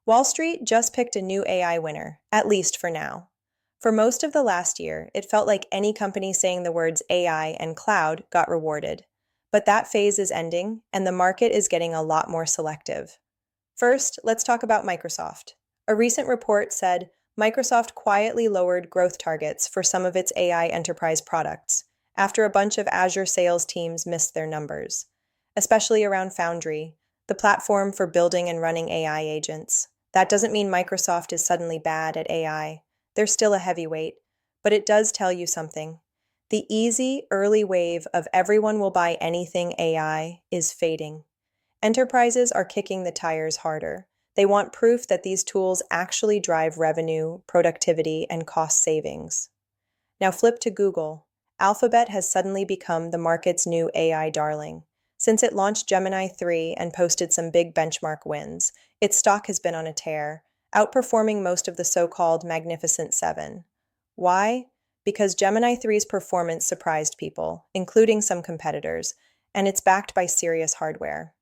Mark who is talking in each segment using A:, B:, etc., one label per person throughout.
A: Wall Street just picked a new AI winner, at least for now. For most of the last year, it felt like any company saying the words AI and cloud got rewarded. But that phase is ending, and the market is getting a lot more selective. First, let's talk about Microsoft. A recent report said Microsoft quietly lowered growth targets for some of its AI enterprise products after a bunch of Azure sales teams missed their numbers, especially around Foundry, the platform for building and running AI agents. That doesn't mean Microsoft is suddenly bad at AI. They're still a heavyweight, but it does tell you something. The easy, early wave of everyone will buy anything AI is fading. Enterprises are kicking the tires harder. They want proof that these tools actually drive revenue, productivity, and cost savings. Now flip to Google. Alphabet has suddenly become the market's new AI darling. Since it launched Gemini 3 and posted some big benchmark wins, its stock has been on a tear, outperforming most of the so-called Magnificent Seven. Why? Because Gemini 3's performance surprised people, including some competitors, and it's backed by serious hardware.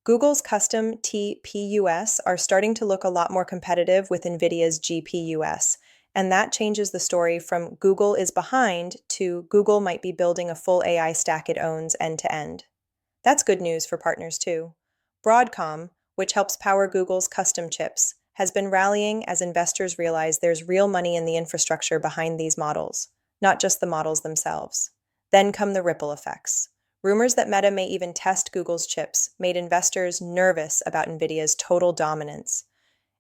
A: Google's custom TPUs are starting to look a lot more competitive with NVIDIA's GPUs, and that changes the story from Google is behind to Google might be building a full AI stack it owns end to end. That's good news for partners too. Broadcom, which helps power Google's custom chips, has been rallying as investors realize there's real money in the infrastructure behind these models, not just the models themselves. Then come the ripple effects. Rumors that Meta may even test Google's chips made investors nervous about NVIDIA's total dominance.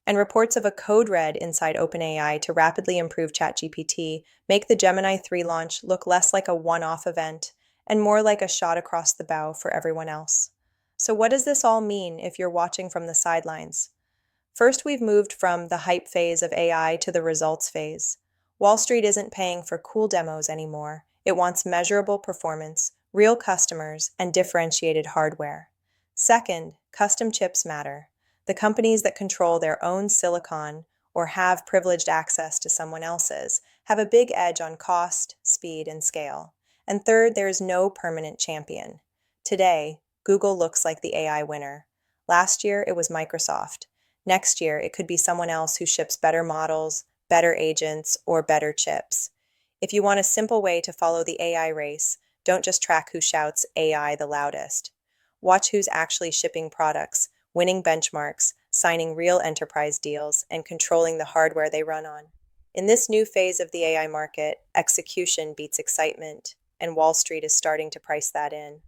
A: And reports of a code red inside OpenAI to rapidly improve ChatGPT make the Gemini 3 launch look less like a one-off event and more like a shot across the bow for everyone else. So what does this all mean if you're watching from the sidelines? First, we've moved from the hype phase of AI to the results phase. Wall Street isn't paying for cool demos anymore. It wants measurable performance, real customers, and differentiated hardware. Second, custom chips matter. The companies that control their own silicon or have privileged access to someone else's have a big edge on cost, speed, and scale. And third, there is no permanent champion. Today, Google looks like the AI winner. Last year, it was Microsoft. Next year, it could be someone else who ships better models, better agents, or better chips. If you want a simple way to follow the AI race, don't just track who shouts AI the loudest. Watch who's actually shipping products, winning benchmarks, signing real enterprise deals, and controlling the hardware they run on. In this new phase of the AI market, execution beats excitement, and Wall Street is starting to price that in.